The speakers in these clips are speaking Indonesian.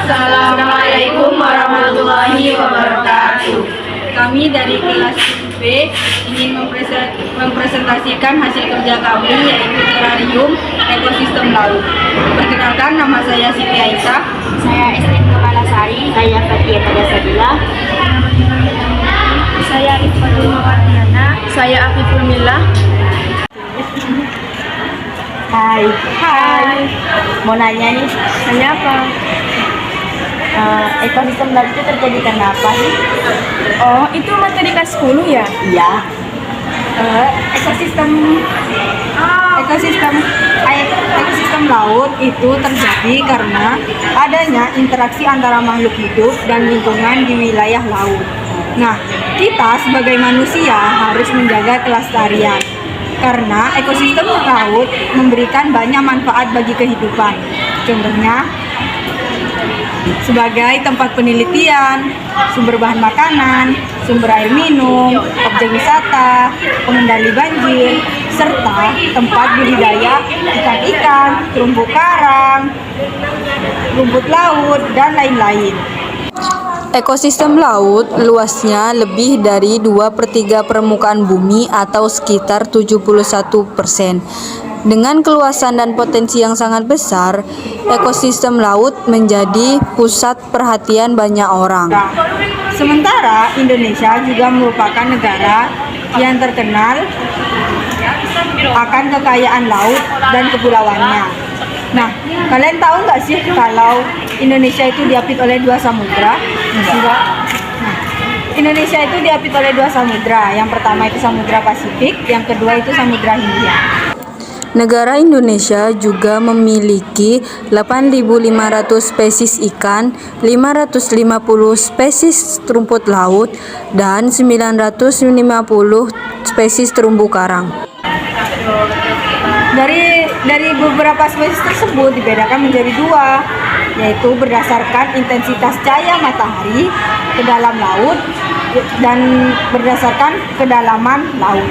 Assalamualaikum warahmatullahi wabarakatuh. Kami dari kelas B ingin mempresentasikan hasil kerja kami, yaitu terarium ekosistem laut. Perkenalkan, nama saya Siti Aisyah. Saya Estin Kemalasari. Saya Fatia Padasabila. Saya Iqbatul Mawardiana. Saya Afiful Millah. Hai. Mau nanya nih. Nanya apa? Ekosistem laut itu terjadi karena apa sih? Oh, itu materi kelas 10 ya? Iya. Ekosistem laut itu terjadi karena adanya interaksi antara makhluk hidup dan lingkungan di wilayah laut. Nah, kita sebagai manusia harus menjaga kelestarian karena ekosistem laut memberikan banyak manfaat bagi kehidupan. Contohnya, sebagai tempat penelitian, sumber bahan makanan, sumber air minum, objek wisata, pengendali banjir, serta tempat budidaya ikan-ikan, terumbu karang, rumput laut, dan lain-lain. Ekosistem laut luasnya lebih dari 2/3 permukaan bumi atau sekitar 71%. Dengan keluasan dan potensi yang sangat besar, ekosistem laut menjadi pusat perhatian banyak orang. Sementara Indonesia juga merupakan negara yang terkenal akan kekayaan laut dan kepulauannya. Nah, kalian tahu nggak sih kalau Indonesia itu diapit oleh 2 samudra? Enggak. Nah, Indonesia itu diapit oleh 2 samudra. Yang pertama itu Samudra Pasifik, yang kedua itu Samudra Hindia. Negara Indonesia juga memiliki 8.500 spesies ikan, 550 spesies rumput laut, dan 950 spesies terumbu karang. Dari beberapa spesies tersebut dibedakan menjadi 2, yaitu berdasarkan intensitas cahaya matahari ke dalam laut dan berdasarkan kedalaman laut.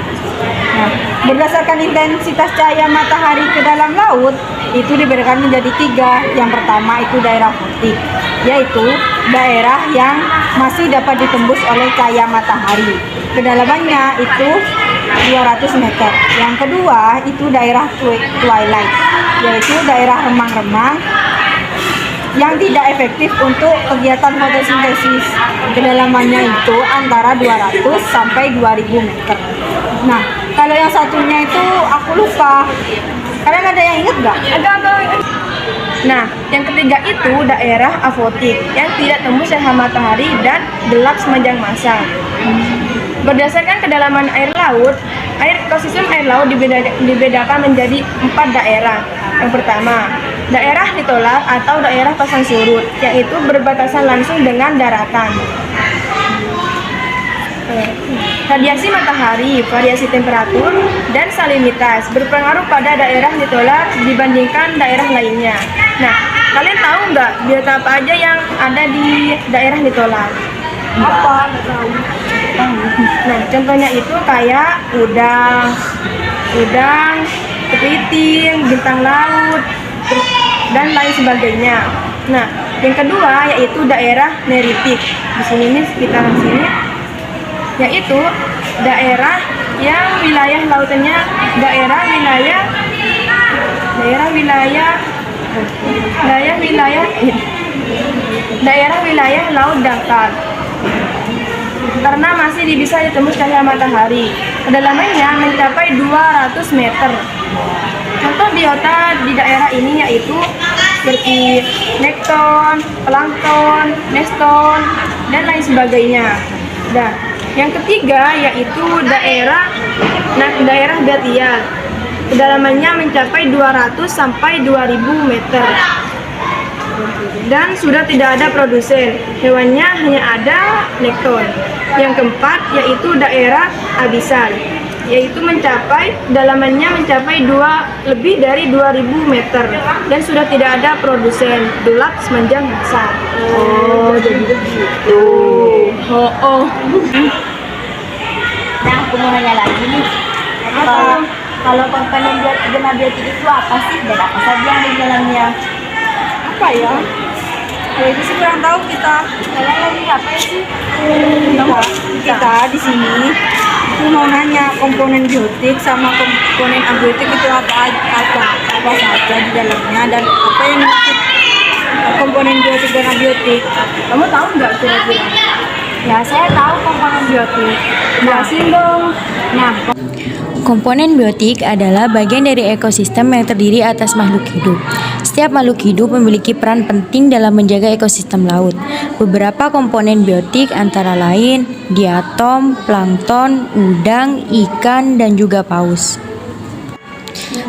Nah, berdasarkan intensitas cahaya matahari ke dalam laut itu dibedakan menjadi 3. Yang pertama itu daerah putih, yaitu daerah yang masih dapat ditembus oleh cahaya matahari. Kedalamannya itu 200 meter. Yang kedua itu daerah twilight, yaitu daerah remang-remang yang tidak efektif untuk kegiatan fotosintesis. Kedalamannya itu antara 200 sampai 2000 meter. Nah, kalau yang satunya itu aku lupa. Kalian ada yang ingat nggak? Ada. Nah, yang ketiga itu daerah afotik yang tidak tembus cahaya matahari dan gelap sepanjang masa. Berdasarkan kedalaman air laut, ekosistem air laut dibedakan menjadi 4 daerah. Yang pertama, daerah littoral atau daerah pasang surut, yaitu berbatasan langsung dengan daratan. Radiasi matahari, variasi temperatur, dan salinitas berpengaruh pada daerah littoral dibandingkan daerah lainnya. Nah, kalian tahu nggak biota apa aja yang ada di daerah littoral? Apa? Nah, contohnya itu kayak udang, kepiting, bintang laut, dan lain sebagainya. Nah, yang kedua yaitu daerah neritik. Di sini nih, sekitaran sini, yaitu daerah yang wilayah lautannya daerah wilayah laut dangkal karena masih bisa ditembus cahaya matahari. Kedalamannya mencapai 200 meter. Contoh biota di daerah ini yaitu seperti nekton, plankton, neston, dan lain sebagainya. Dan yang ketiga yaitu daerah batial. Kedalamannya mencapai 200 sampai 2000 meter. Dan sudah tidak ada produsen. Hewannya hanya ada nekton. Yang keempat yaitu daerah abisal, yaitu kedalamannya mencapai lebih dari 2000 meter dan sudah tidak ada produsen, gelap sepanjang masa. Oh, jadi begitu. Oh. Nah, aku mau nanya lagi nih. Kalau komponen zona biotik itu apa sih dan apa saja yang di dalamnya? Apa ya? Ya itu sih kurang tahu kita. Kalian lagi ngapain sih? Kita di sini itu mau nanya komponen biotik sama komponen abiotik itu apa saja di dalamnya dan apa yang dimaksud komponen biotik dan abiotik. Kamu tahu nggak kira-kira? Ya saya tahu komponen biotik. Jelasin dong. Nah, Komponen biotik adalah bagian dari ekosistem yang terdiri atas makhluk hidup. Setiap makhluk hidup memiliki peran penting dalam menjaga ekosistem laut. Beberapa komponen biotik antara lain diatom, plankton, udang, ikan, dan juga paus.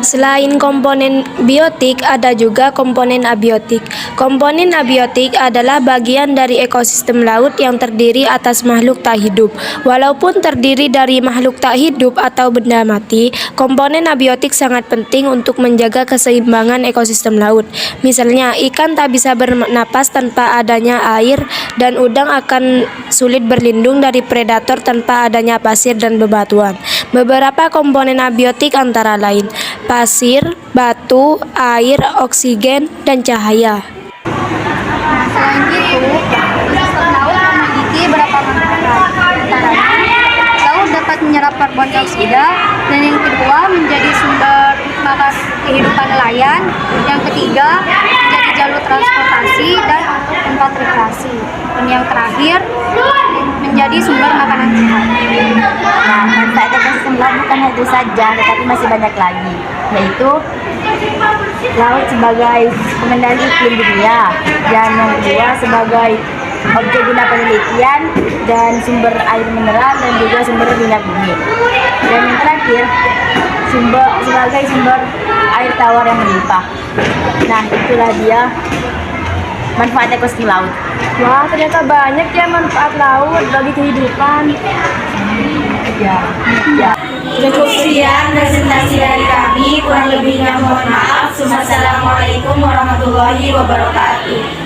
Selain komponen biotik, ada juga komponen abiotik. Komponen abiotik adalah bagian dari ekosistem laut yang terdiri atas makhluk tak hidup. Walaupun terdiri dari makhluk tak hidup atau benda mati, komponen abiotik sangat penting untuk menjaga keseimbangan ekosistem laut. Misalnya, ikan tak bisa bernapas tanpa adanya air, dan udang akan sulit berlindung dari predator tanpa adanya pasir dan bebatuan. Beberapa komponen abiotik antara lain pasir, batu, air, oksigen, dan cahaya. Selain itu, ekosistem laut memiliki beberapa manfaat. Antaranya, laut dapat menyerap karbon dioksida, dan yang kedua menjadi sumber makan kehidupan nelayan. Yang ketiga menjadi jalur transportasi dan tempat rekreasi. Dan yang terakhir menjadi sumber makanan sehat. Nah, manfaat ekosistem laut bukan hanya itu saja, tetapi masih banyak lagi, yaitu laut sebagai pengendali iklim dunia, dan yang kedua sebagai objek guna penelitian dan sumber air mineral dan juga sumber minyak bumi, dan yang terakhir sebagai sumber air tawar yang melimpah. Nah, itulah dia manfaat ekosistem laut. Wah, ternyata banyak ya manfaat laut bagi kehidupan. Ya. cukup sekian presentasi dari kami. Kurang lebihnya mohon maaf. Wassalamualaikum warahmatullahi wabarakatuh.